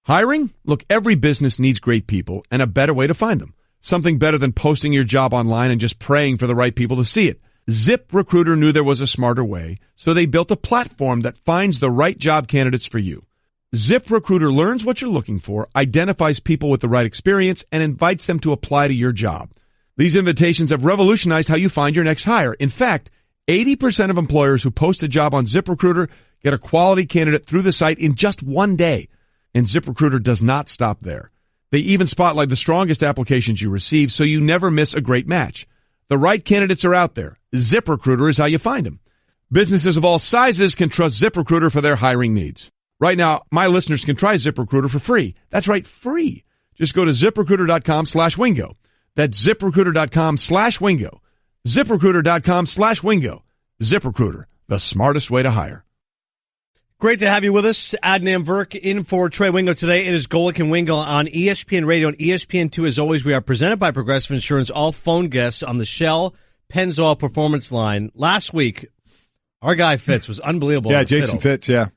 Hiring? Look, every business needs great people and a better way to find them. Something better than posting your job online and just praying for the right people to see it. ZipRecruiter knew there was a smarter way, so they built a platform that finds the right job candidates for you. ZipRecruiter learns what you're looking for, identifies people with the right experience, and invites them to apply to your job. These invitations have revolutionized how you find your next hire. In fact, 80% of employers who post a job on ZipRecruiter get a quality candidate through the site in just one day. And ZipRecruiter does not stop there. They even spotlight the strongest applications you receive, so you never miss a great match. The right candidates are out there. ZipRecruiter is how you find them. Businesses of all sizes can trust ZipRecruiter for their hiring needs. Right now, my listeners can try ZipRecruiter for free. That's right, free. Just go to ZipRecruiter.com/Wingo. That's ZipRecruiter.com/Wingo. ZipRecruiter.com/Wingo. ZipRecruiter, the smartest way to hire. Great to have you with us. Adnan Virk in for Trey Wingo today. It is Golick and Wingo on ESPN Radio and ESPN2. As always, we are presented by Progressive Insurance. All phone guests on the Shell Pennzoil Performance Line. Last week, our guy Fitz was unbelievable. Yeah, Jason Fitz, yeah.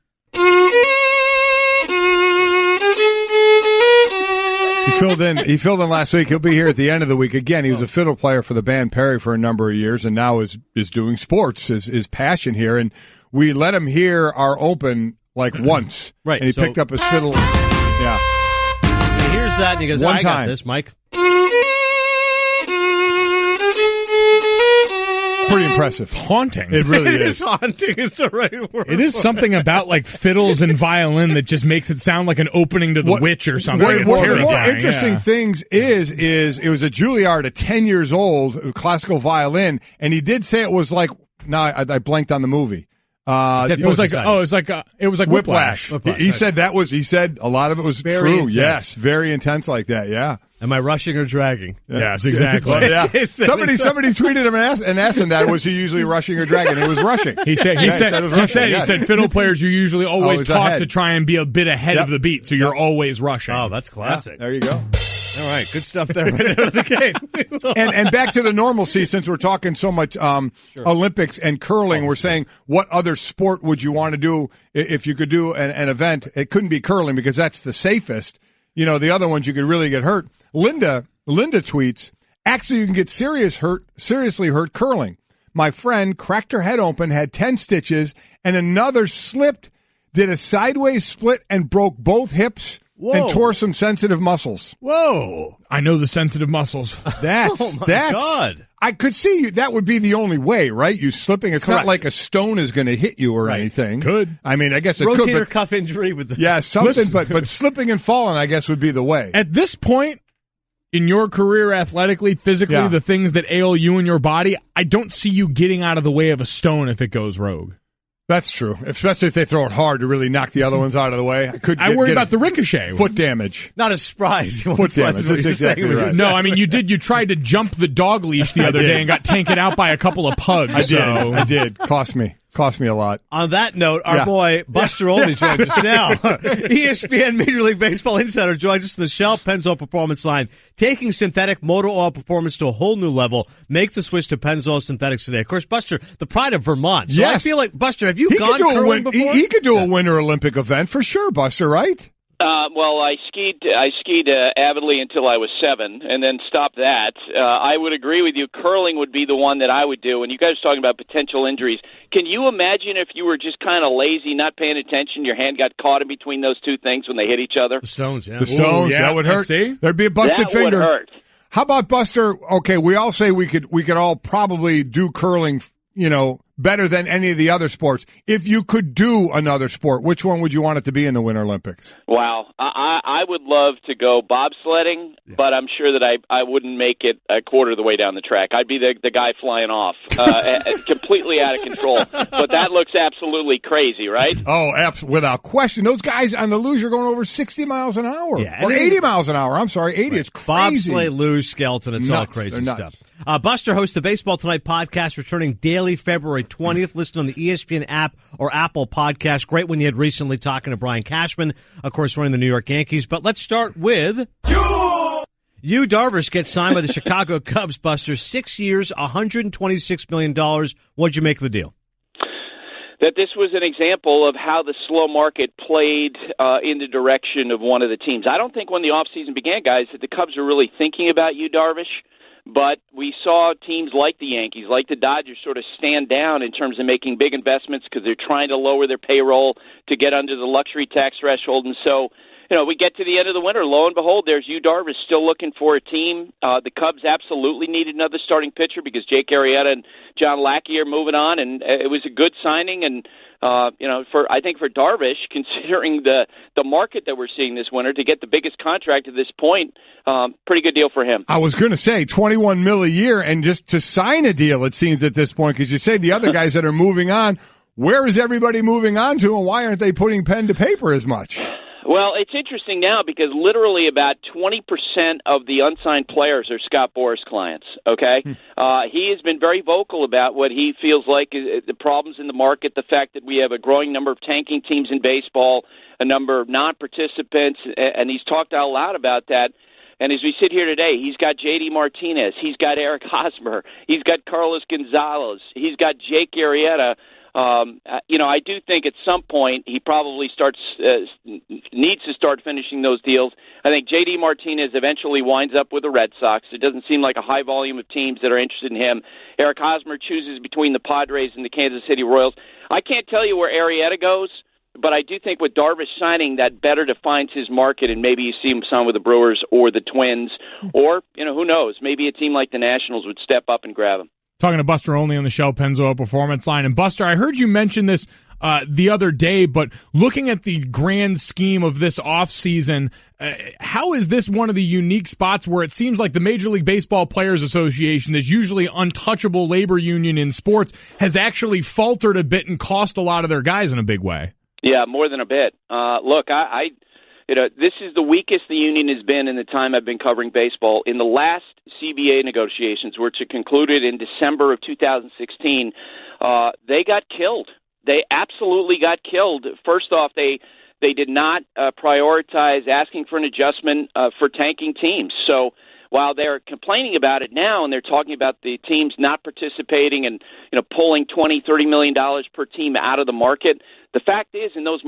He filled in last week. He'll be here at the end of the week. Again, he was a fiddle player for the band Perry for a number of years, and now is doing sports, his passion here. And we let him hear our open like once. Right. And he picked up his fiddle. Yeah. He hears that and he goes, I got this, Mike. Pretty impressive. Haunting. It really is. Haunting is the right word. It is something about like fiddles and violin that just makes it sound like an opening to The Witch or something. One of the more interesting yeah. things is it was a Juilliard at 10 years old, classical violin, and he did say it was like, I blanked on the movie. It was like Whiplash. He said he said a lot of it was very true. Intense. Yes, very intense like that. Yeah. Am I rushing or dragging? Yes, exactly. Well, yeah. Somebody tweeted him and asked him that, was he usually rushing or dragging? It was rushing. He said fiddle players are usually always taught ahead to try and be a bit ahead of the beat, so you're always rushing. Oh, that's classic. Yeah, there you go. All right, good stuff there right out of the game. and back to the normalcy, since we're talking so much Olympics and curling, we're saying what other sport would you want to do if you could do an event? It couldn't be curling because that's the safest. You know, the other ones you could really get hurt. Linda tweets, actually you can get seriously hurt curling. My friend cracked her head open, had 10 stitches, and another slipped, did a sideways split, and broke both hips. Whoa. And tore some sensitive muscles. Whoa. I know the sensitive muscles. Oh, my God. I could see you. That would be the only way, right? You slipping. It's Correct. not like a stone is going to hit you or anything. Could. I mean, I guess it Rotator could. But, cuff injury with the... Yeah, something, but slipping and falling, I guess, would be the way. At this point in your career, athletically, physically, the things that ail you and your body, I don't see you getting out of the way of a stone if it goes rogue. That's true, especially if they throw it hard to really knock the other ones out of the way. I worry about the ricochet. Foot damage. Not a surprise. Foot damage. That's exactly right. No, I mean, you tried to jump the dog leash the other day and got taken out by a couple of pugs. I did. Cost me a lot. On that note, our boy Buster Olney joins us now. ESPN Major League Baseball Insider joins us in the Shell Pennzoil Performance Line. Taking synthetic motor oil performance to a whole new level. Make the switch to Pennzoil Synthetics today. Of course, Buster, the pride of Vermont. So yes. I feel like, Buster, have you gone curling before? He could do a Winter Olympic event for sure, Buster, right? Well, I skied avidly until I was 7, and then stopped that. I would agree with you. Curling would be the one that I would do. And you guys are talking about potential injuries. Can you imagine if you were just kind of lazy, not paying attention, your hand got caught in between those two things when they hit each other? The stones, yeah. The stones, that would hurt. See? There'd be a busted finger. That would hurt. How about, Buster? Okay, we all say we could all probably do curling, better than any of the other sports. If you could do another sport, which one would you want it to be in the Winter Olympics? Wow. I would love to go bobsledding, but I'm sure that I wouldn't make it a quarter of the way down the track. I'd be the guy flying off, completely out of control. But that looks absolutely crazy, right? Oh, without question. Those guys on the luge are going over 60 miles an hour. Yeah, or 80 miles an hour. I'm sorry, 80 is crazy. Bobsleigh, luge, skeleton, it's all crazy stuff. Buster hosts the Baseball Tonight podcast, returning daily February 20th. Listen on the ESPN app or Apple podcast. Great one you had recently talking to Brian Cashman, of course, running the New York Yankees. But let's start with Yu Darvish gets signed by the Chicago Cubs, Buster. 6 years, $126 million. What'd you make of the deal? that this was an example of how the slow market played in the direction of one of the teams. I don't think when the offseason began, guys, that the Cubs were really thinking about Yu Darvish, but we saw teams like the Yankees, like the Dodgers, sort of stand down in terms of making big investments because they're trying to lower their payroll to get under the luxury tax threshold. And so, we get to the end of the winter, lo and behold, there's Yu Darvish still looking for a team. The Cubs absolutely needed another starting pitcher because Jake Arrieta and John Lackey are moving on, and it was a good signing. And I think for Darvish, considering the market that we're seeing this winter, to get the biggest contract at this point, pretty good deal for him. I was going to say $21 million a year, and just to sign a deal, it seems at this point, because you say the other guys that are moving on, where is everybody moving on to, and why aren't they putting pen to paper as much? Well, it's interesting now because literally about 20% of the unsigned players are Scott Boras clients, okay? He has been very vocal about what he feels like is the problems in the market, the fact that we have a growing number of tanking teams in baseball, a number of non-participants, and he's talked out loud about that. And as we sit here today, he's got J.D. Martinez, he's got Eric Hosmer, he's got Carlos Gonzalez, he's got Jake Arrieta. I do think at some point he probably needs to start finishing those deals. I think J.D. Martinez eventually winds up with the Red Sox. It doesn't seem like a high volume of teams that are interested in him. Eric Hosmer chooses between the Padres and the Kansas City Royals. I can't tell you where Arrieta goes, but I do think with Darvish signing, that better defines his market, and maybe you see him sign with the Brewers or the Twins, or, who knows, maybe a team like the Nationals would step up and grab him. Talking to Buster Olney on the Shell Pennzoil Performance Line. And Buster, I heard you mention this the other day, but looking at the grand scheme of this offseason, how is this one of the unique spots where it seems like the Major League Baseball Players Association, this usually untouchable labor union in sports, has actually faltered a bit and cost a lot of their guys in a big way? Yeah, more than a bit. Look, this is the weakest the union has been in the time I've been covering baseball. In the last CBA negotiations, which concluded in December of 2016, they got killed. They absolutely got killed. First off, they did not prioritize asking for an adjustment for tanking teams. So while they're complaining about it now and they're talking about the teams not participating and pulling $20-30 million per team out of the market, the fact is, in those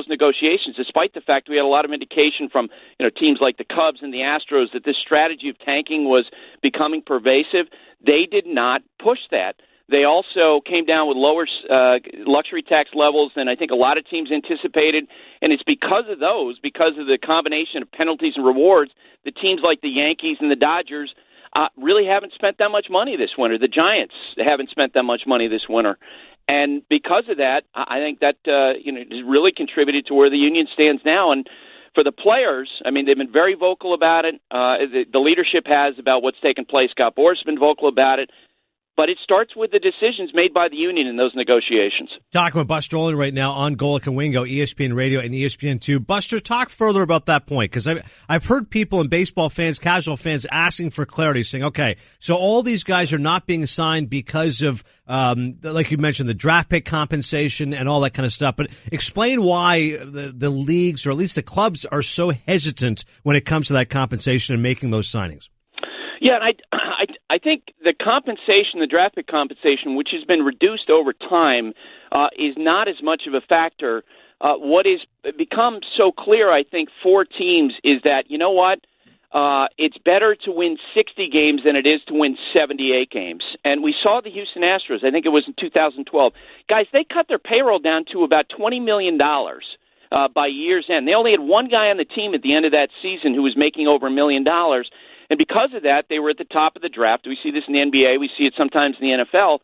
negotiations, despite the fact we had a lot of indication from teams like the Cubs and the Astros that this strategy of tanking was becoming pervasive, they did not push that. They also came down with lower luxury tax levels than I think a lot of teams anticipated, and it's because of the combination of penalties and rewards, the teams like the Yankees and the Dodgers really haven't spent that much money this winter. The Giants haven't spent that much money this winter. And because of that, I think that has really contributed to where the union stands now. And for the players, they've been very vocal about it. The leadership has about what's taken place. Scott Boras has been vocal about it. But it starts with the decisions made by the union in those negotiations. Talking with Buster Olney right now on Golic and Wingo, ESPN Radio and ESPN2. Buster, talk further about that point, because I've heard people and baseball fans, casual fans, asking for clarity, saying, okay, so all these guys are not being signed because of, like you mentioned, the draft pick compensation and all that kind of stuff. But explain why the leagues, or at least the clubs, are so hesitant when it comes to that compensation and making those signings. Yeah, and I think the compensation, the draft pick compensation, which has been reduced over time, is not as much of a factor. What has become so clear, I think, for teams is that, it's better to win 60 games than it is to win 78 games. And we saw the Houston Astros, I think it was in 2012. Guys, they cut their payroll down to about $20 million by year's end. They only had one guy on the team at the end of that season who was making over $1 million. And because of that, they were at the top of the draft. We see this in the NBA. We see it sometimes in the NFL.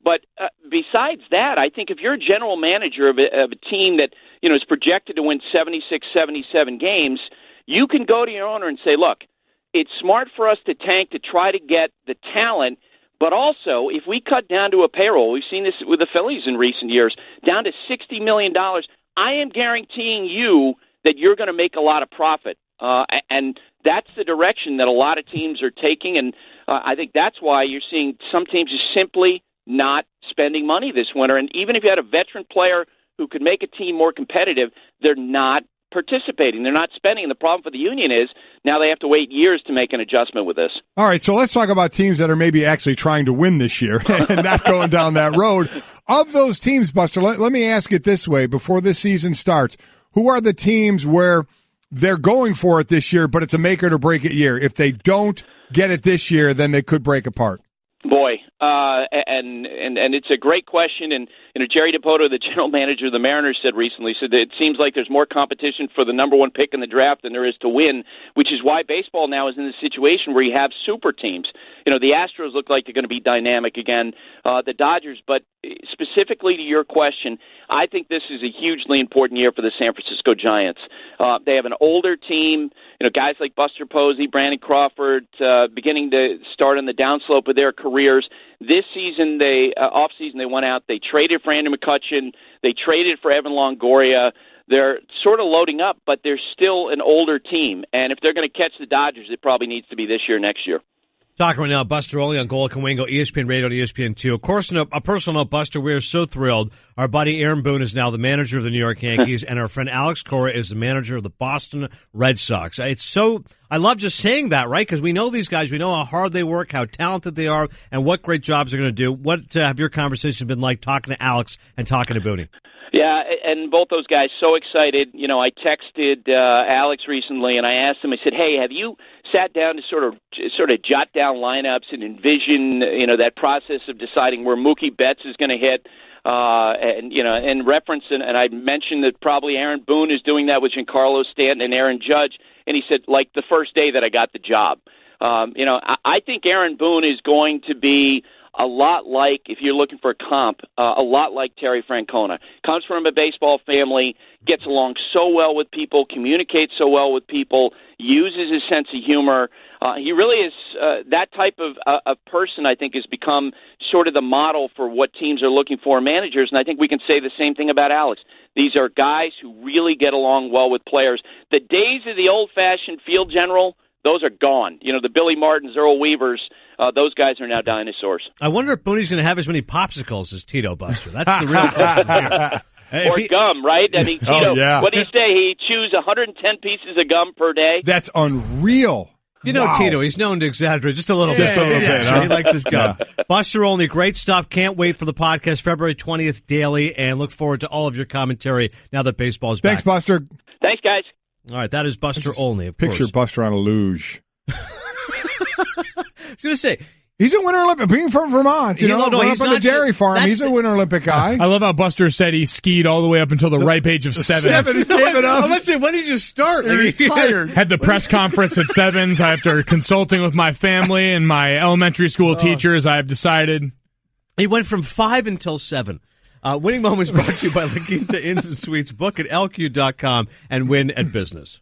But besides that, I think if you're a general manager of a team that is projected to win 76, 77 games, you can go to your owner and say, look, it's smart for us to tank to try to get the talent, but also if we cut down to a payroll, we've seen this with the Phillies in recent years, down to $60 million, I am guaranteeing you that you're going to make a lot of profit. And that's the direction that a lot of teams are taking, and I think that's why you're seeing some teams just simply not spending money this winter. And even if you had a veteran player who could make a team more competitive, they're not participating. They're not spending. And the problem for the union is now they have to wait years to make an adjustment with this. All right, so let's talk about teams that are maybe actually trying to win this year and not going down that road. Of those teams, Buster, let me ask it this way before this season starts. Who are the teams where they're going for it this year, but it's a make it or break it year? If they don't get it this year, then they could break apart. Boy, and it's a great question. And Jerry Dipoto, the general manager of the Mariners, said recently, that it seems like there's more competition for the number one pick in the draft than there is to win, which is why baseball now is in this situation where you have super teams. The Astros look like they're going to be dynamic again, the Dodgers. But specifically to your question, I think this is a hugely important year for the San Francisco Giants. They have an older team, guys like Buster Posey, Brandon Crawford, beginning to start on the downslope of their careers. This season, off-season, they went out, they traded for Andrew McCutchen, they traded for Evan Longoria. They're sort of loading up, but they're still an older team. And if they're going to catch the Dodgers, it probably needs to be this year, next year. Talking right now, Buster Olney on Gola Conwingo, ESPN Radio to ESPN2. Of course, on a personal note, Buster, we are so thrilled. Our buddy Aaron Boone is now the manager of the New York Yankees, and our friend Alex Cora is the manager of the Boston Red Sox. I love just saying that, right? Because we know these guys. We know how hard they work, how talented they are, and what great jobs they're going to do. What have your conversations been like talking to Alex and talking to Boone? Yeah, and both those guys so excited. I texted Alex recently, and I asked him. I said, "Hey, have you sat down to sort of jot down lineups and envision, that process of deciding where Mookie Betts is going to hit?" And reference, and I mentioned that probably Aaron Boone is doing that with Giancarlo Stanton and Aaron Judge, and he said, like the first day that I got the job. I think Aaron Boone is going to be a lot like, if you're looking for a comp, a lot like Terry Francona. Comes from a baseball family, gets along so well with people, communicates so well with people, uses his sense of humor. He really is that type of a person, I think, has become sort of the model for what teams are looking for in managers, and I think we can say the same thing about Alex. These are guys who really get along well with players. The days of the old-fashioned field general, those are gone. The Billy Martins, Earl Weavers, those guys are now dinosaurs. I wonder if Booney's going to have as many popsicles as Tito, Buster. That's the real question here. Hey, or gum, right? I mean, Tito, what did he say? He chews 110 pieces of gum per day? That's unreal. Wow. Tito, he's known to exaggerate just a little bit. Just a little bit. He likes his gum. Yeah. Buster Olney, great stuff. Can't wait for the podcast February 20th daily, and look forward to all of your commentary now that baseball's back. Thanks, Buster. Thanks, guys. All right, that is Buster Olney, of course. Picture Buster on a luge. I was going to say, he's a Winter Olympic. Being from Vermont, he's up on the dairy farm. He's a Winter Olympic guy. I love how Buster said he skied all the way up until the ripe age of 7. He gave it up. Let's say, when did you start? Like, retired. Had the press conference at 7s. After consulting with my family and my elementary school teachers, I've decided. He went from 5 until 7. Winning Moments brought to you by La Quinta Inns and Suites. Book at LQ.com and win at business.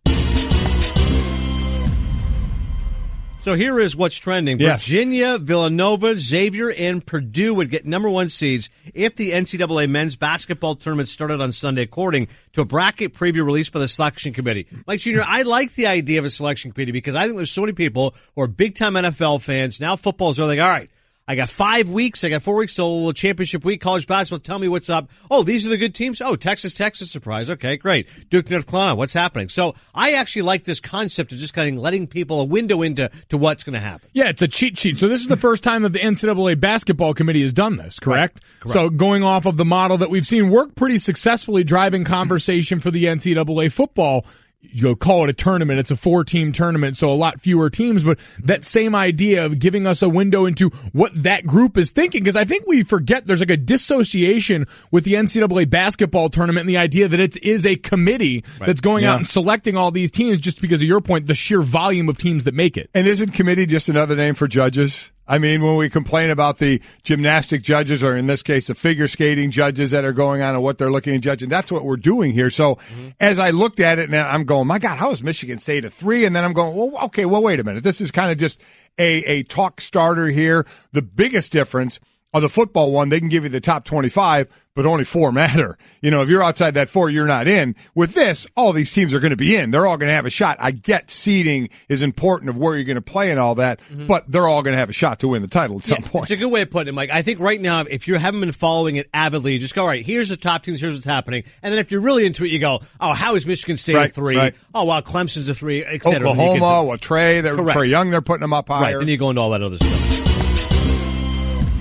So here is what's trending. Yes. Virginia, Villanova, Xavier, and Purdue would get number 1 seeds if the NCAA men's basketball tournament started on Sunday, according to a bracket preview released by the selection committee. Mike Jr., I like the idea of a selection committee because I think there's so many people who are big-time NFL fans. Now football's are like, all right, I got 5 weeks. I got 4 weeks till championship week. College basketball, tell me what's up. Oh, these are the good teams. Oh, Texas, surprise. Okay, great. Duke, North Carolina, what's happening? So I actually like this concept of just kind of letting people a window into what's going to happen. Yeah, it's a cheat sheet. So this is the first time that the NCAA basketball committee has done this, correct? Correct. So going off of the model that we've seen work pretty successfully driving conversation for the NCAA football, you call it a tournament. It's a 4-team tournament, so a lot fewer teams, but that same idea of giving us a window into what that group is thinking, because I think we forget there's like a dissociation with the NCAA basketball tournament and the idea that it is a committee that's going out and selecting all these teams just because of your point, the sheer volume of teams that make it. And isn't committee just another name for judges? I mean, when we complain about the gymnastic judges, or in this case, the figure skating judges that are going on and what they're looking at judging, that's what we're doing here. So as I looked at it, now I'm going, my God, how is Michigan State a 3? And then I'm going, well, okay, well, wait a minute. This is kind of just a talk starter here. The biggest difference on the football one, they can give you the top 25, but only 4 matter. If you're outside that 4, you're not in. With this, all these teams are going to be in. They're all going to have a shot. I get seeding is important of where you're going to play and all that, but they're all going to have a shot to win the title at some point. It's a good way of putting it, Mike. I think right now, if you haven't been following it avidly, you just go, all right, here's the top teams, here's what's happening. And then if you're really into it, you go, oh, how is Michigan State a 3? Right. Oh, wow, Clemson's a 3, et cetera. Oklahoma, Trey Young, they're putting them up higher. Right, then you go into all that other stuff.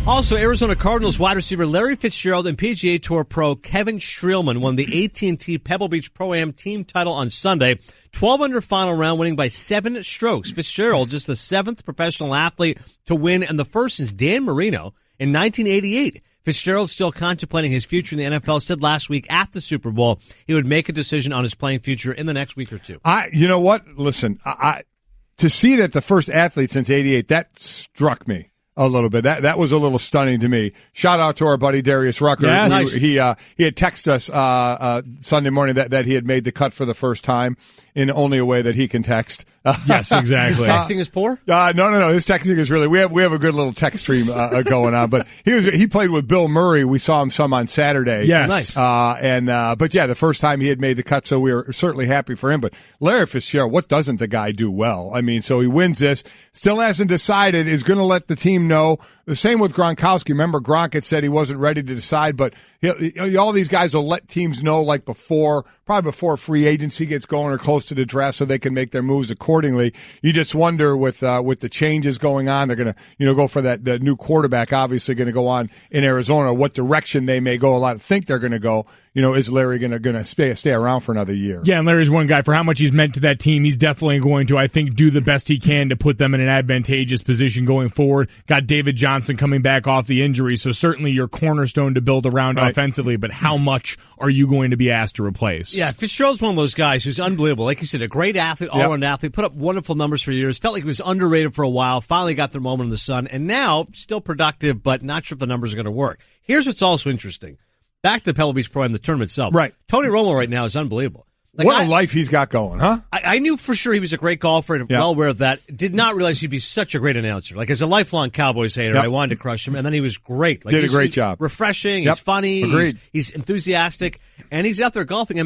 Also, Arizona Cardinals wide receiver Larry Fitzgerald and PGA Tour pro Kevin Streelman won the AT&T Pebble Beach Pro-Am team title on Sunday. 12-under final round, winning by 7 strokes. Fitzgerald, just the 7th professional athlete to win and the first since Dan Marino in 1988. Fitzgerald, still contemplating his future in the NFL, said last week at the Super Bowl he would make a decision on his playing future in the next week or two. You know what? Listen, to see that the first athlete since '88, that struck me a little bit. That was a little stunning to me. Shout out to our buddy Darius Rucker. Yes. He had texted us Sunday morning that he had made the cut for the first time in only a way that he can text. Yes, exactly. Texting is poor? No. His texting is really. We have a good little text stream going on. But he played with Bill Murray. We saw him some on Saturday. Yes, nice. But yeah, the first time he had made the cut, so we were certainly happy for him. But Larry Fitzgerald, what doesn't the guy do well? I mean, so he wins this. Still hasn't decided. Is going to let the team know. The same with Gronkowski. Remember, Gronk had said he wasn't ready to decide, but all these guys will let teams know like probably before free agency gets going or close to the draft, so they can make their moves accordingly. You just wonder with the changes going on, they're going to go for the new quarterback. Obviously, going to go on in Arizona. What direction they may go? A lot think they're going to go. Is Larry going to stay around for another year? Yeah, and Larry's one guy. For how much he's meant to that team, he's definitely going to, I think, do the best he can to put them in an advantageous position going forward. Got David Johnson coming back off the injury, so certainly your cornerstone to build around offensively, but how much are you going to be asked to replace? Yeah, Fitzgerald's one of those guys who's unbelievable. Like you said, a great athlete, all-around athlete, put up wonderful numbers for years, felt like he was underrated for a while, finally got their moment in the sun, and now still productive, but not sure if the numbers are going to work. Here's what's also interesting. Back to the Pebble Beach Pro-Am, the tournament itself. Right. Tony Romo right now is unbelievable. What a life he's got going, huh? I knew for sure he was a great golfer and well aware of that. Did not realize he'd be such a great announcer. Like, as a lifelong Cowboys hater, I wanted to crush him, and then he was great. Like, did a great job. Refreshing, he's funny, he's enthusiastic, and he's out there golfing.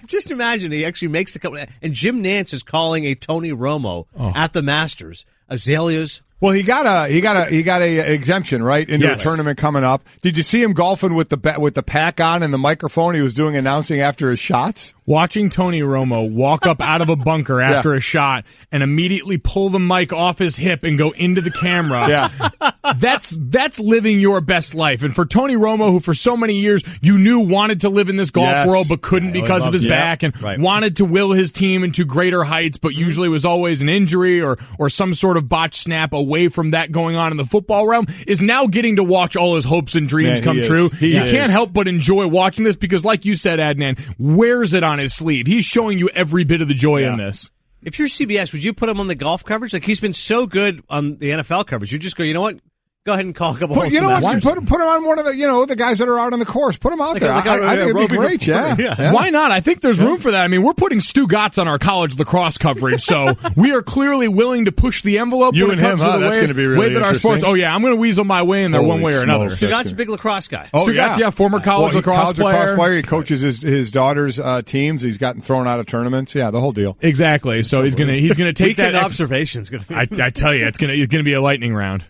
Just imagine he actually makes the cut, and Jim Nantz is calling a Tony Romo at the Masters. Azaleas. Well, he got a exemption, right, into a tournament coming up. Did you see him golfing with the pack on and the microphone? He was doing announcing after his shots. Watching Tony Romo walk up out of a bunker after a shot and immediately pull the mic off his hip and go into the camera. Yeah. That's living your best life. And for Tony Romo, who for so many years you knew wanted to live in this golf world but couldn't because of his back and wanted to will his team into greater heights, but usually was always an injury or some sort of botched snap away from that going on in the football realm, is now getting to watch all his hopes and dreams come true. You can't help but enjoy watching this because, like you said, Adnan, wears it on his sleeve. He's showing you every bit of the joy in this. If you're CBS, would you put him on the golf coverage? Like, he's been so good on the NFL coverage. You just go, you know what? Go ahead and call a couple holes. You know what? Put him on one of the guys that are out on the course. Put him out there. I think it'd be great. Yeah. Why not? I think there's room for that. I mean, we're putting Stu Gatz on our college lacrosse coverage, so we are clearly willing to push the envelope. You and him, that's going to be really interesting. Our sports. Oh yeah, I'm going to weasel my way in there one way or another. Stu Gatz, a big lacrosse guy. Oh, Stu Gatz, former college lacrosse player. He coaches his daughter's teams. He's gotten thrown out of tournaments. Yeah, the whole deal. Exactly. So he's going to take that observations. I tell you, it's going to be a lightning round.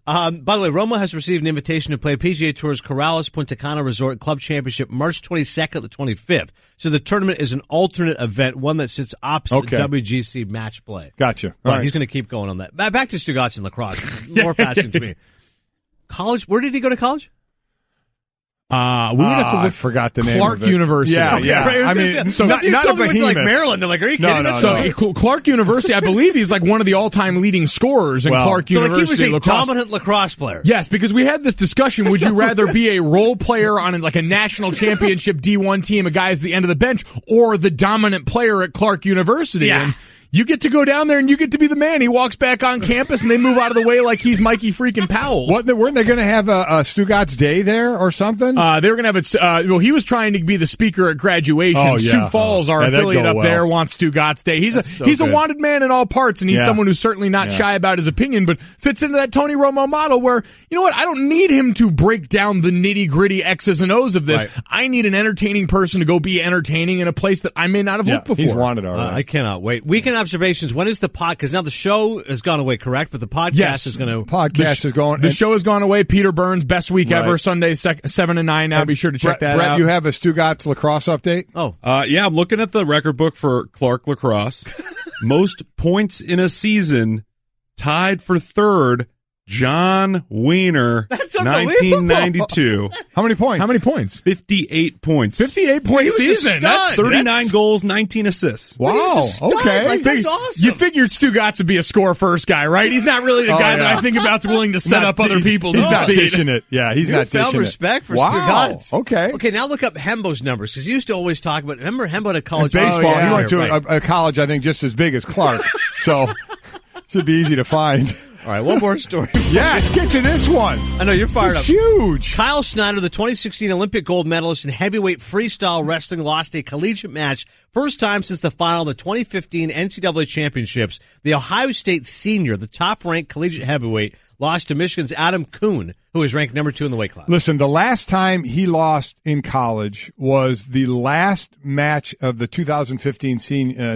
By the way, Romo has received an invitation to play PGA Tour's Corrales Punta Cana Resort Club Championship March 22nd to 25th. So the tournament is an alternate event, one that sits opposite the WGC match play. Gotcha. All right. He's going to keep going on that. Back to Stu Gatz and lacrosse. More passion to me. College? Where did he go to college? We would have to look. I forgot the name. Clark of it. University. Yeah. Right, I mean, so not a behemoth. Like Maryland. I'm like, are you kidding me? So Clark University, I believe he's like one of the all-time leading scorers in Clark University. Like he was a lacrosse. dominant lacrosse player. Yes, because we had this discussion. Would you rather be a role player on like a national championship D1 team, a guy at the end of the bench, or the dominant player at Clark University? Yeah. And you get to go down there and you get to be the man. He walks back on campus and they move out of the way like he's Mikey freaking Powell. Weren't they going to have a Stu Gatz Day there or something? They were going to have he was trying to be the speaker at graduation. Sioux Falls, our affiliate up there, wants Stu Gatz Day. He's a wanted man in all parts, and he's someone who's certainly not shy about his opinion, but fits into that Tony Romo model where, you know what, I don't need him to break down the nitty-gritty X's and O's of this. Right. I need an entertaining person to go be entertaining in a place that I may not have looked before. He's wanted already. I cannot wait. Weekend observations. When is the pod? Because now the show has gone away, correct? But the podcast is going to. Podcast is going. The show has gone away. Peter Burns, best week ever. Sunday 7 and 9. Now be sure to check that out. Brett, you have a Stu Gatz lacrosse update? Yeah, I'm looking at the record book for Clark lacrosse. Most points in a season, tied for third John Wiener, That's unbelievable. 1992. How many points? How many points? 58 points. 58 point season. That's 39 goals, 19 assists. Wow. Okay. Like, that's awesome. You figured Stugatz would be a score first guy, right? He's not really the guy that I think about's willing to set up other people. He's to not succeed. dishing it. Yeah, he's not dishing found it. respect for Wow. Stugatz. Okay. Okay, now look up Hembo's numbers, because he used to always talk about, remember Hembo at college? Baseball, he went to Right. a college, I think, just as big as Clark. So it should be easy to find. All right, one more story. Yeah, get to this one. I know, you're fired It's up. huge. Kyle Snyder, the 2016 Olympic gold medalist in heavyweight freestyle wrestling, lost a collegiate match. First time since the final of the 2015 NCAA championships. The Ohio State senior, the top-ranked collegiate heavyweight, lost to Michigan's Adam Kuhn, who is ranked number 2 in the weight class. Listen, the last time he lost in college was the last match of the 2015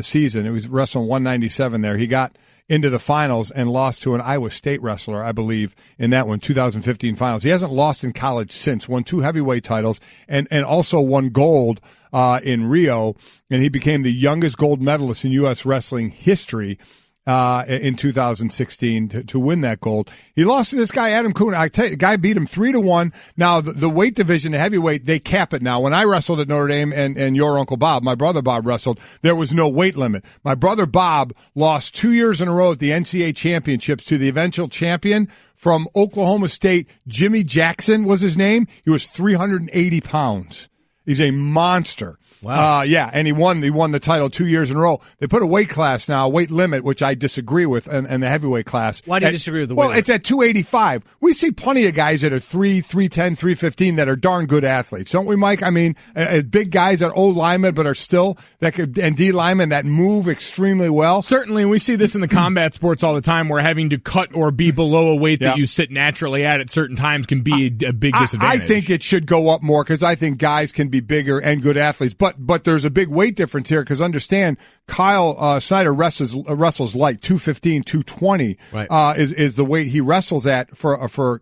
season. It was wrestling 197 there. He got into the finals and lost to an Iowa State wrestler, I believe, in that one, 2015 finals. He hasn't lost in college since, won 2 heavyweight titles, and also won gold in Rio, and he became the youngest gold medalist in U.S. wrestling history in 2016 to win that gold. He lost to this guy, Adam Kuhn. I tell you, the guy beat him 3-1. Now, the weight division, the heavyweight, they cap it now. When I wrestled at Notre Dame and your Uncle Bob, my brother Bob wrestled, there was no weight limit. My brother Bob lost 2 years in a row at the NCAA championships to the eventual champion from Oklahoma State. Jimmy Jackson was his name. He was 380 pounds. He's a monster. Wow. Yeah, and he won the title 2 years in a row. They put a weight class now, weight limit, which I disagree with, and the heavyweight class. Why do you disagree with the weight limit? Well, it's at 285. We see plenty of guys that are 310, 315 that are darn good athletes, don't we, Mike? I mean, big guys that are old linemen but are still and D linemen that move extremely well. Certainly, we see this in the combat sports all the time, where having to cut or be below a weight that you sit naturally at certain times can be a big disadvantage. I think it should go up more because I think guys can be bigger and good athletes, but there's a big weight difference here because understand Kyle Snyder wrestles light, 215, 220 right. Is the weight he wrestles at for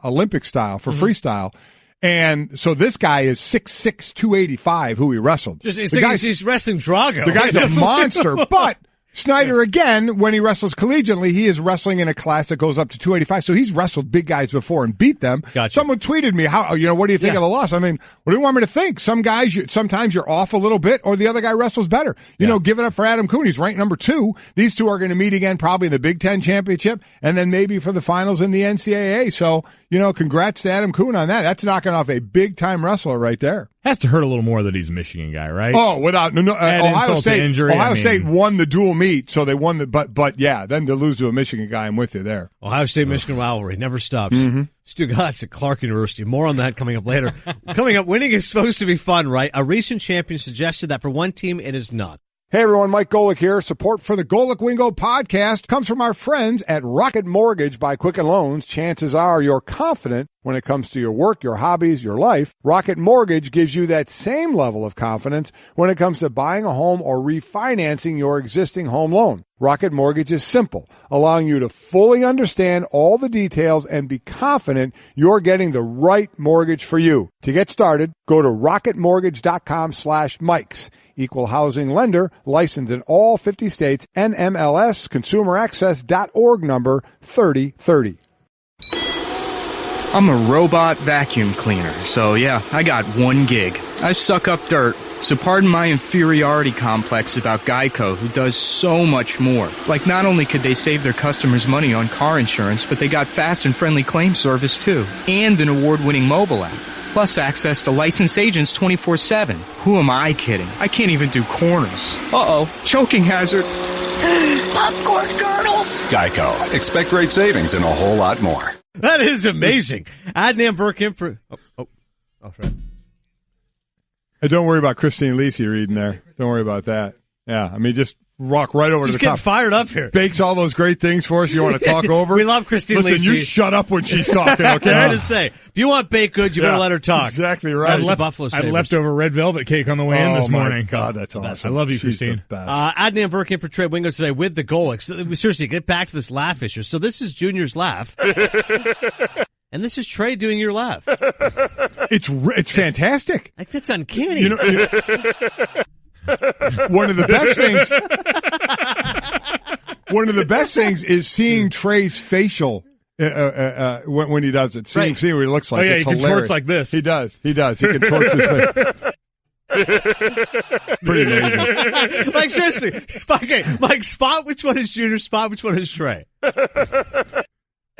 Olympic style, for freestyle. And so this guy is 6'6", 285, who he wrestled. He's wrestling Drago. The guy's a monster, but Snyder, again, when he wrestles collegiately, he is wrestling in a class that goes up to 285. So he's wrestled big guys before and beat them. Gotcha. Someone tweeted me, what do you think of the loss? I mean, what do you want me to think? Some guys, sometimes you're off a little bit or the other guy wrestles better. You know, give it up for Adam Kuhn. He's ranked number 2. These two are going to meet again probably in the Big Ten championship and then maybe for the finals in the NCAA. So, congrats to Adam Kuhn on that. That's knocking off a big-time wrestler right there. Has to hurt a little more that he's a Michigan guy, right? Oh, without Ohio State. Injury, Ohio State won the dual meet, so they won but yeah, then to lose to a Michigan guy, I'm with you there. Ohio State-Michigan rivalry never stops. Mm-hmm. Stugatz at Clark University. More on that coming up later. Coming up, winning is supposed to be fun, right? A recent champion suggested that for one team, it is not. Hey everyone, Mike Golick here. Support for the Golick Wingo podcast comes from our friends at Rocket Mortgage by Quicken Loans. Chances are you're confident when it comes to your work, your hobbies, your life. Rocket Mortgage gives you that same level of confidence when it comes to buying a home or refinancing your existing home loan. Rocket Mortgage is simple, allowing you to fully understand all the details and be confident you're getting the right mortgage for you. To get started, go to rocketmortgage.com/Mikes. Equal housing lender, licensed in all 50 states, NMLS, consumeraccess.org number 3030. I'm a robot vacuum cleaner, so yeah, I got one gig. I suck up dirt, so pardon my inferiority complex about Geico, who does so much more. Like, not only could they save their customers money on car insurance, but they got fast and friendly claim service too, and an award-winning mobile app. Plus access to licensed agents 24/7. Who am I kidding? I can't even do corners. Uh-oh, choking hazard. Popcorn kernels. Geico. Expect great savings and a whole lot more. That is amazing. Adnan Burkin for... sorry. Hey, don't worry about Christine Lisi reading there. Don't worry about that. Yeah, I mean, just rock right over to the top. Just getting fired up here. Bakes all those great things for us you want to talk over. We love Christine Lisi. Listen, you shut up when she's talking, okay? I was to say, if you want baked goods, you better let her talk. Exactly right. I had leftover red velvet cake on the way in this morning. God, that's awesome. I love you, She's Christine. the best. Adnan Burkin for Trey Wingo today with the Golics. Seriously, get back to this laugh issue. So this is Junior's laugh. And this is Trey doing your laugh. It's fantastic. Like, that's uncanny. One of the best things is seeing Trey's facial when he does it. See what he looks like. Oh, yeah, it's he hilarious. contorts like this. He does. He contorts his face. Pretty amazing. Like, seriously, Mike, spot which one is Junior, spot which one is Trey.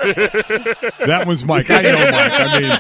That one's Mike. I know Mike. I mean,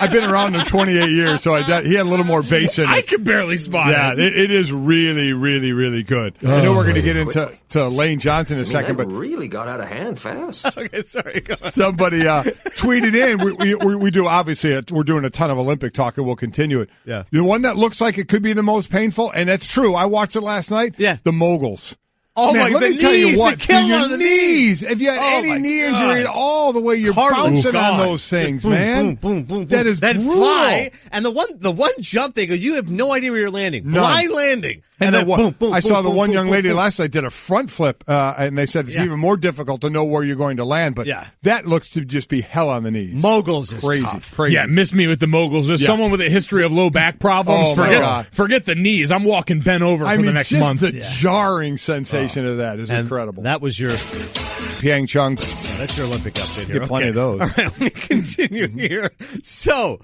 I've been around him 28 years, so he had a little more bass in it. I could barely spot it. Yeah, it is really, really, really good. I know we're going to get into Lane Johnson in a second, but really got out of hand fast. Okay, sorry. Go on. Somebody tweeted in. We do, obviously, we're doing a ton of Olympic talk, and we'll continue it. Yeah. The one that looks like it could be the most painful, and that's true. I watched it last night. Yeah. The moguls. Oh, man, my, let me tell you what. The kill your on the knees. If you had any knee injury at all, the way you're bouncing on those things, man. Boom, boom, boom. That is then brutal. fly, and the one jump, they go, you have no idea where you're landing. None. Blind landing. And then boom, boom, I saw the boom, one boom, young boom, lady boom. last night did a front flip, and they said it's even more difficult to know where you're going to land. But that looks to just be hell on the knees. Moguls is crazy, tough. crazy. Yeah, miss me with the moguls. There's someone with a history of low back problems. Oh, my God. Forget the knees. I'm walking bent over for the next just month. the jarring sensation of that is incredible. That was your Pyeongchang. That's your Olympic update here. Get plenty of those. All right, let me continue here. So,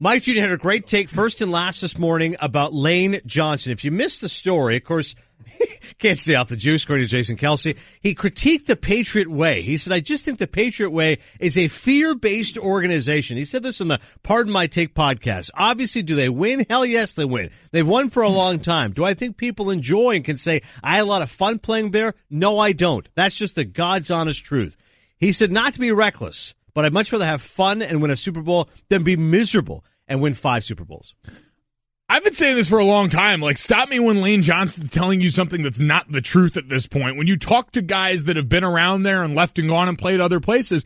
Mike Jr. had a great take first and last this morning about Lane Johnson. If you missed the story, of course, can't stay off the juice, according to Jason Kelsey. He critiqued the Patriot Way. He said, I just think the Patriot Way is a fear-based organization. He said this on the Pardon My Take podcast. Obviously, do they win? Hell yes, they win. They've won for a long time. Do I think people enjoy and can say, I had a lot of fun playing there? No, I don't. That's just the God's honest truth. He said not to be reckless, but I'd much rather have fun and win a Super Bowl than be miserable and win 5 Super Bowls. I've been saying this for a long time. Like, stop me when Lane Johnson's telling you something that's not the truth at this point. When you talk to guys that have been around there and left and gone and played other places,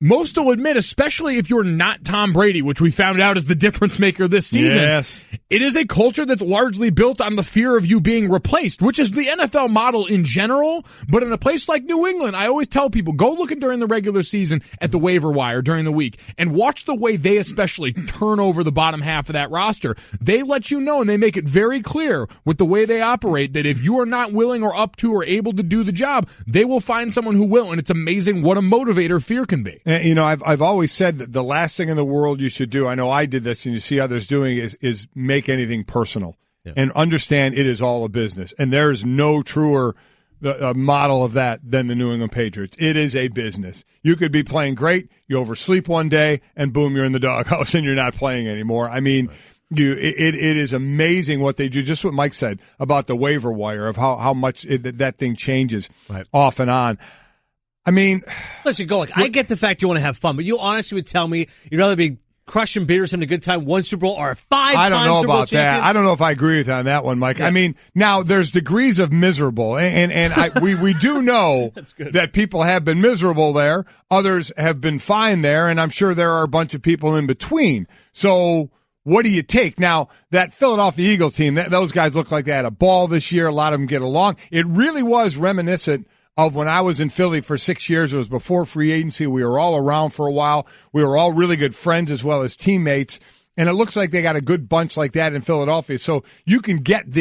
most will admit, especially if you're not Tom Brady, which we found out is the difference maker this season, it is a culture that's largely built on the fear of you being replaced, which is the NFL model in general. But in a place like New England, I always tell people, go look at during the regular season at the waiver wire during the week and watch the way they especially turn over the bottom half of that roster. They let you know and they make it very clear with the way they operate that if you are not willing or up to or able to do the job, they will find someone who will. And it's amazing what a motivator fear can be. You know, I've always said that the last thing in the world you should do, I know I did this and you see others doing, is make anything personal and understand it is all a business. And there is no truer model of that than the New England Patriots. It is a business. You could be playing great, you oversleep one day, and boom, you're in the doghouse and you're not playing anymore. I mean, it is amazing what they do. Just what Mike said about the waiver wire of how much that thing changes off and on. I mean, listen, go I get the fact you want to have fun, but you honestly would tell me you'd rather be crushing beers, having a good time, 1 Super Bowl, or a 5-time I don't know Super Bowl about champion? that. I don't know if I agree with you on that one, Mike. Yeah. I mean, now there's degrees of miserable, and we do know that people have been miserable there. Others have been fine there, and I'm sure there are a bunch of people in between. So what do you take? Now, that Philadelphia Eagles team, those guys look like they had a ball this year. A lot of them get along. It really was reminiscent of when I was in Philly for 6 years. It was before free agency. We were all around for a while. We were all really good friends as well as teammates. And it looks like they got a good bunch like that in Philadelphia. So you can get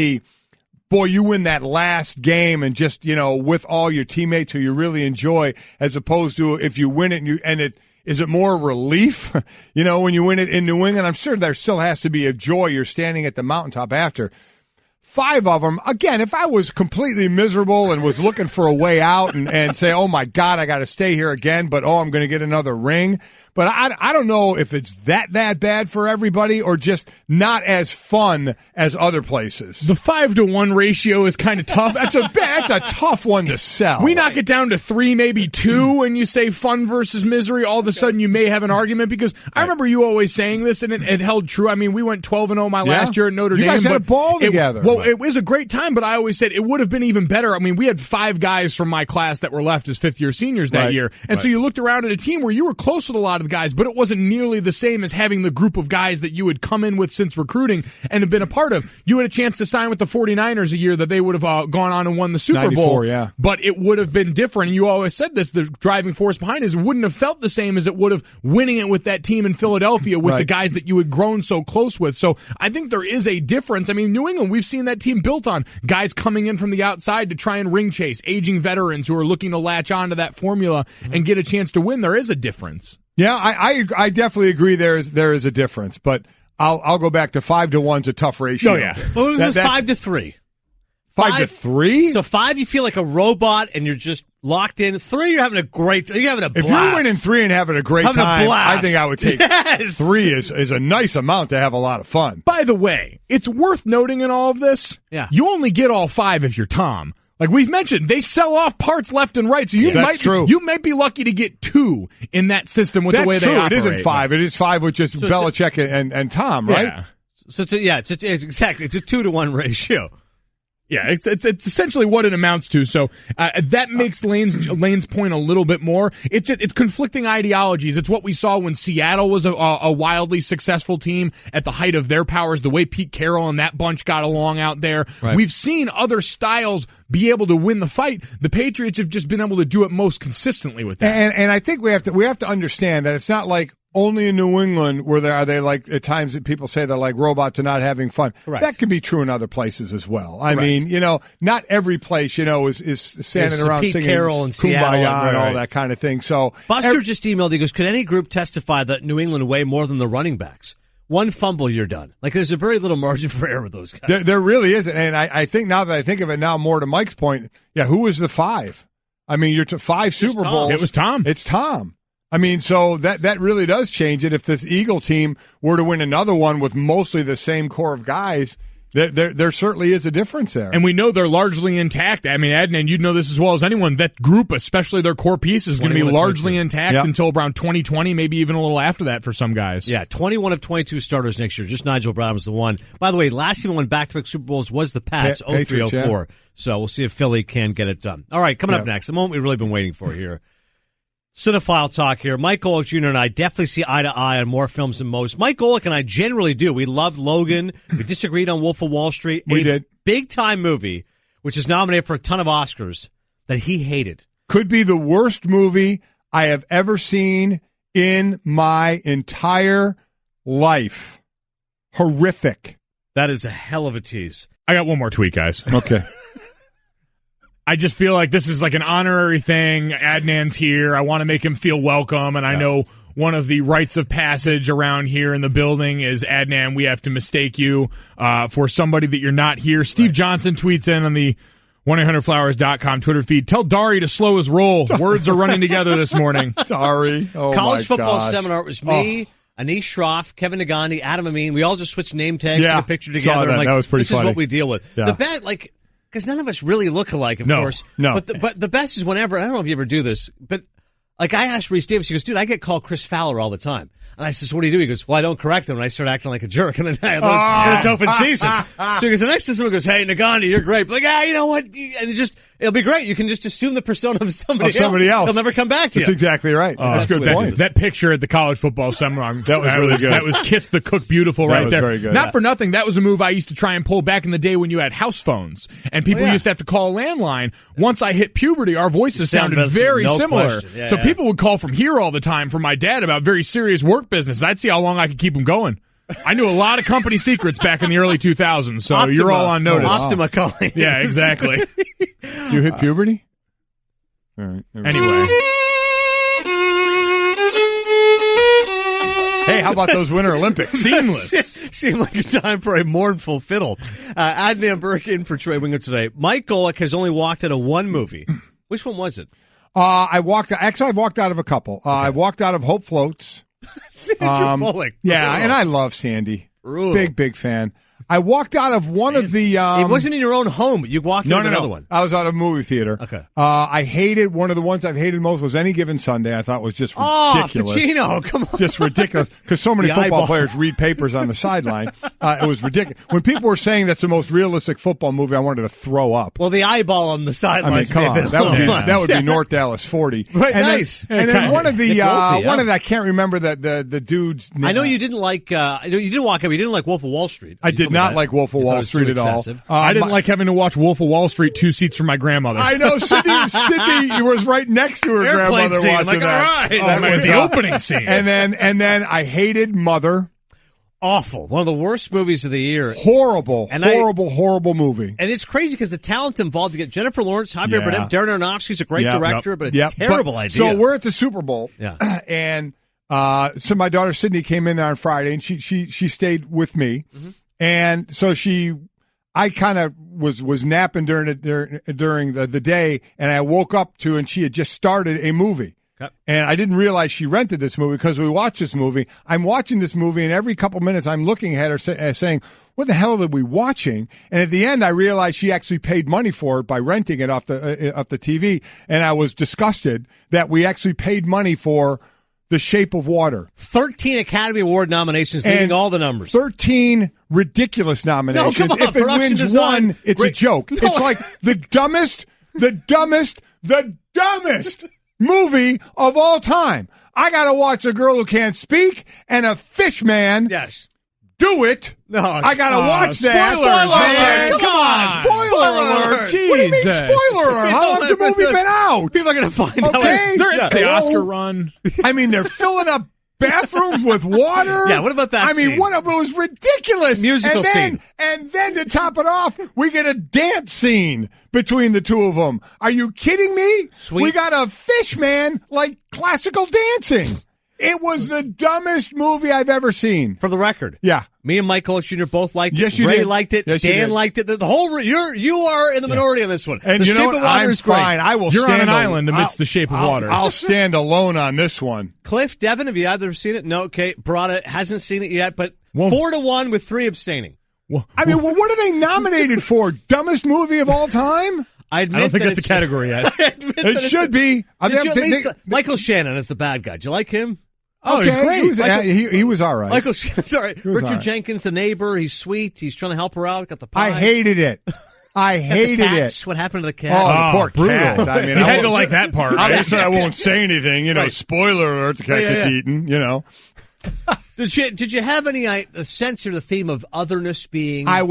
boy, you win that last game and just, with all your teammates who you really enjoy, as opposed to if you win it is it more relief, when you win it in New England? I'm sure there still has to be a joy. You're standing at the mountaintop after. 5 of them, again, if I was completely miserable and was looking for a way out and say, oh, my God, I got to stay here again, but, I'm going to get another ring. But I don't know if it's that bad for everybody or just not as fun as other places. The 5-to-1 ratio is kind of tough. That's a tough one to sell. We knock it down to 3, maybe 2, and you say fun versus misery. All of a sudden, you may have an argument because I remember you always saying this, and it held true. I mean, we went 12-0 my last year at Notre Dame. You guys had a ball together. It was a great time, but I always said it would have been even better. I mean, we had 5 guys from my class that were left as fifth-year seniors that year, and so you looked around at a team where you were close with a lot of the guys, but it wasn't nearly the same as having the group of guys that you had come in with since recruiting and have been a part of. You had a chance to sign with the 49ers a year that they would have gone on and won the Super Bowl. Yeah. But it would have been different. And you always said this, the driving force behind it wouldn't have felt the same as it would have winning it with that team in Philadelphia with the guys that you had grown so close with. So I think there is a difference. I mean, New England, we've seen that team built on? Guys coming in from the outside to try and ring chase, aging veterans who are looking to latch onto that formula and get a chance to win. There is a difference. Yeah, I definitely agree there is a difference, but I'll go back to 5-1's a tough ratio. Oh, yeah. Well, it was 5-3. 5-3? So 5, you feel like a robot and you're just locked in. 3, you're having a blast. If you're winning 3 and having a great having time, a blast. I think I would take 3 is a nice amount to have a lot of fun. By the way, it's worth noting in all of this, you only get all 5 if you're Tom. Like we've mentioned, they sell off parts left and right, so you might be lucky to get 2 in that system with the way they operate. It isn't 5. It is 5 with just Belichick and Tom, right? Yeah. So it's exactly. It's a 2-to-1 ratio. Yeah, it's essentially what it amounts to. So that makes Lane's point a little bit more. It's conflicting ideologies. It's what we saw when Seattle was a wildly successful team at the height of their powers. The way Pete Carroll and that bunch got along out there. Right. We've seen other styles be able to win the fight. The Patriots have just been able to do it most consistently with that. And I think we have to understand that it's not like only in New England where they like at times that people say they're like robots and not having fun. Correct. That can be true in other places as well. I mean, not every place, is standing around Pete singing Carroll and Kumbaya Seattle, and all that kind of thing. So Buster just emailed, he goes, could any group testify that New England weigh more than the running backs? One fumble, you're done. Like, there's a very little margin for error with those guys. There really isn't. And I think now that I think of it now, more to Mike's point, who was the 5? I mean, you're to 5 Super Bowls. It was Tom. It's Tom. I mean, so that really does change it. If this Eagle team were to win another one with mostly the same core of guys, there certainly is a difference there. And we know they're largely intact. I mean, Adnan, you know this as well as anyone. That group, especially their core piece, is going to be largely intact until around 2020, maybe even a little after that for some guys. Yeah, 21 of 22 starters next year. Just Nigel Brown was the one. By the way, last team won back-to-back Super Bowls was the Pats, 03-04. So we'll see if Philly can get it done. All right, coming up next, the moment we've really been waiting for here. Cinephile talk here. Mike Golick Jr. and I definitely see eye to eye on more films than most. Mike Golick and I generally do. We loved Logan. We disagreed on Wolf of Wall Street. We did. Big-time movie, which is nominated for a ton of Oscars, that he hated. Could be the worst movie I have ever seen in my entire life. Horrific. That is a hell of a tease. I got one more tweet, guys. Okay. I just feel like this is like an honorary thing. Adnan's here. I want to make him feel welcome, and I know one of the rites of passage around here in the building is, Adnan, we have to mistake you for somebody that you're not here. Steve Johnson tweets in on the 1-800-Flowers.com Twitter feed. Tell Dari to slow his roll. Words are running together this morning. Dari. Oh, College football gosh. seminar. It was me, Anish Shroff, Kevin Nagandi, Adam Amin. We all just switched name tags, took a picture together. That. Like, That was pretty this funny. is what we deal with. Yeah. The bad, because none of us really look alike, of course. No. But the best is whenever, I don't know if you ever do this, but like I asked Reese Davis, he goes, dude, I get called Chris Fowler all the time. And I says, what do you do? He goes, well, I don't correct them, and I start acting like a jerk. And then it's open season. So he goes, the next time someone goes, hey, Nagandi, you're great. But you know what? And it'll be great. You can just assume the persona of somebody else. He'll never come back to you. That's exactly right. That's a good point. That picture at the college football seminar, that was really good. That was Kiss the Cook Beautiful right there. Very good. Not for nothing, that was a move I used to try and pull back in the day when you had house phones. And people used to have to call a landline. Once I hit puberty, our voices sounded very similar. So people would call from here all the time from my dad about very serious work business. I'd see how long I could keep them going. I knew a lot of company secrets back in the early 2000s, so Optima. you're all on notice. Optima calling. Yeah, exactly. You hit puberty? All right. Anyway. Hey, how about those Winter Olympics? Seamless. Seemed like a time for a mournful fiddle. Adnan Burke in for Trey Winger today. Mike Golick has only walked out of one movie. Which one was it? I've walked out of a couple. I walked out of Hope Floats. Sandra Bullock. Yeah, and I love Sandy. Brutal. Big fan. I walked out of one of the... it wasn't in your own home. You walked out of another one. I was out of a movie theater. Okay. I hated... One of the ones I've hated most was Any Given Sunday. I thought was just ridiculous. Oh, Pacino, come on. Just ridiculous. Because so many football players read papers on the sideline. It was ridiculous. When people were saying that's the most realistic football movie, I wanted to throw up. Well, the eyeball on the sideline. I mean, come on. That would be North Dallas 40. Right, and nice. Then one of the... one of the... I can't remember the dude's name. I know you didn't like... you didn't walk out. You didn't like Wolf of Wall Street. I did not like Wolf of Wall Street at all. I didn't like having to watch Wolf of Wall Street 2 seats from my grandmother. I know. Sydney was right next to her grandmother scene. watching like, that. all right. Oh, man, the opening scene. And then I hated Mother. Awful. One of the worst movies of the year. Horrible movie. And it's crazy because the talent involved to get Jennifer Lawrence, Javier Bardem, Darren Aronofsky's a great director, but a terrible idea. So we're at the Super Bowl, and so my daughter Sydney came in there on Friday, and she stayed with me, and so I kind of was napping during the day, and I woke up and she had just started a movie. And I didn't realize she rented this movie because we watched this movie. I'm watching this movie, and every couple minutes I'm looking at her saying, what the hell are we watching? And at the end, I realized she actually paid money for it by renting it off the TV. And I was disgusted that we actually paid money for The Shape of Water. 13 Academy Award nominations, leading all the numbers. 13 ridiculous nominations. No, come on, if it wins design. one, it's a joke. No. It's like the dumbest movie of all time. I got to watch A Girl Who Can't Speak and a fish man. Yes. Do it. No, I got to watch that. Spoiler alert. Jesus. What do you mean spoiler alert? How long's the movie been out? People are going to find out. Okay. It's the Oscar run. I mean, they're filling up bathrooms with water. Yeah, what about that scene? It was ridiculous. Musical scene. And then to top it off, we get a dance scene between the two of them. Are you kidding me? Sweet. We got a fish man like classical dancing. It was the dumbest movie I've ever seen. For the record. Yeah. Me and Mike Holtz Jr. both liked it. Yes, you Ray did. liked it. Yes, you Dan did. liked it. The whole you are in the minority on this one. And the you know Shape what? of Water I'm is great. fine. I will You're stand on an island amidst the Shape of Water. I'll stand alone on this one. Cliff, Devin, have you either seen it? No. Okay. Brada hasn't seen it yet, but 4-1 with 3 abstaining. What are they nominated for? Dumbest movie of all time? I don't think that's a category yet. It should be. Michael Shannon is the bad guy. Do you like him? Oh, okay. he's great. He was all right. Michael Shannon, sorry. Richard all right. Jenkins, the neighbor. He's sweet. He's trying to help her out. Got the pie. I hated it. I hated it. What happened to the cat? Oh, the poor cat. I mean, you had to like that part. Right? Obviously, I won't say anything. Right. Spoiler alert, the cat gets eaten, Did you have any sense or the theme of otherness being? I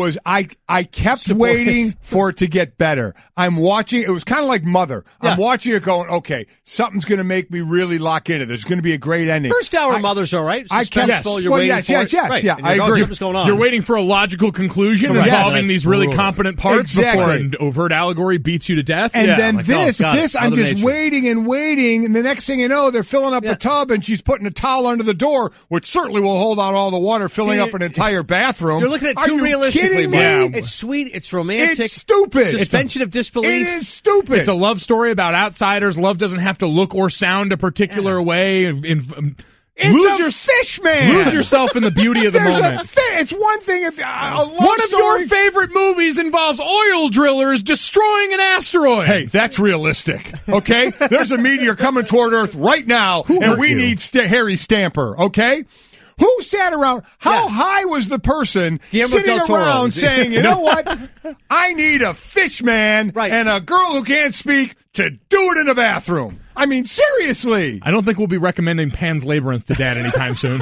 kept supported. waiting for it to get better. I'm watching. It was kind of like Mother. Yeah. I'm watching it going, okay, something's going to make me really lock into. There's going to be a great ending. First hour Mother's all right. Suspenseful. You're waiting for it. Yes. Right. Yeah, I agree. Something's going on. You're waiting for a logical conclusion involving these really competent parts before an overt allegory beats you to death. And then I'm just waiting and waiting, and the next thing you know, they're filling up the tub, and she's putting a towel under the door, which certainly will hold on all the water, filling up an entire bathroom. You're looking at it too realistically, Mike. It's sweet. It's romantic. It's stupid. Suspension of disbelief. It is stupid. It's a love story about outsiders. Love doesn't have to look or sound a particular way. It's a fish man. Lose yourself in the beauty of the moment. It's one thing if one of your favorite movies involves oil drillers destroying an asteroid. Hey, that's realistic. Okay, there's a meteor coming toward Earth right now, and we need Harry Stamper. Okay. Who sat around? How high was the person sitting around saying, you know what? I need a fish man and a girl who can't speak to do it in the bathroom. I mean, seriously. I don't think we'll be recommending Pan's Labyrinth to Dad anytime soon.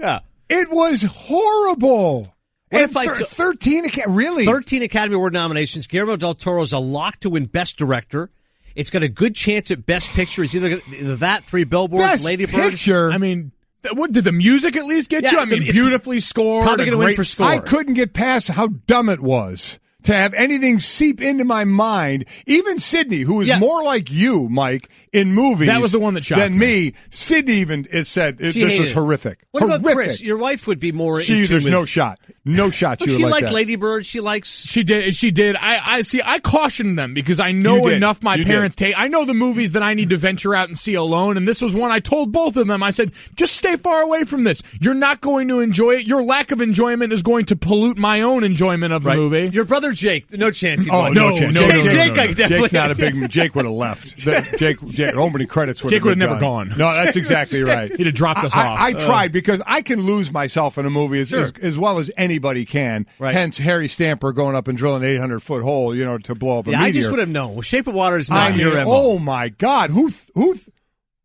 Yeah. It was horrible. What and if 13 Academy Award nominations. Guillermo del Toro's a lock to win Best Director. It's got a good chance at Best Picture. It's either that, 3 Billboards, Best Lady Bird. Picture. I mean, what did the music at least get you? I mean, beautifully scored. Probably going to win for score. I couldn't get past how dumb it was to have anything seep into my mind. Even Sydney, who is more like you, Mike, in movies. That was the one that shocked than me. Sydney even said this was horrific. What about Chris? Your wife would be more. There's no shot. No shot. She like liked that. Lady Bird. She likes. She did. I see. I cautioned them because I know enough. My parents take. I know the movies that I need to venture out and see alone. And this was one I told both of them. I said, just stay far away from this. You're not going to enjoy it. Your lack of enjoyment is going to pollute my own enjoyment of the movie. Your brother Jake. No chance. He'd no chance. Jake, Jake's not a big. Jake would have left. Jake. Opening credits would. Jake would have never gone. No, that's exactly right. He'd have dropped us off. I tried because I can lose myself in a movie as well as anybody can. Right. Hence, Harry Stamper going up and drilling an 800-foot hole, to blow up a meteor. I just would have known. Well, Shape of Water is not your MO. Oh my God, who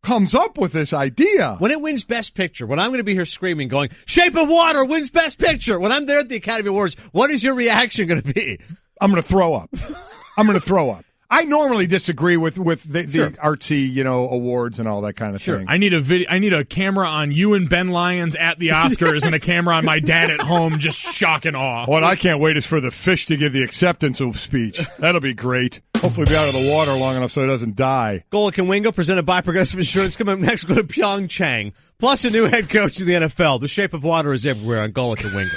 comes up with this idea? When it wins Best Picture, when I'm going to be here screaming, going, Shape of Water wins Best Picture. When I'm there at the Academy Awards, what is your reaction going to be? I'm going to throw up. I normally disagree with the artsy, awards and all that kind of thing. I need a camera on you and Ben Lyons at the Oscars and a camera on my dad at home just shock and awe. What I can't wait is for the fish to give the acceptance of speech. That'll be great. Hopefully be out of the water long enough so it doesn't die. Golic and Wingo presented by Progressive Insurance. Coming up next, go to Pyeongchang. Plus a new head coach in the NFL. The shape of water is everywhere on Golic and Wingo.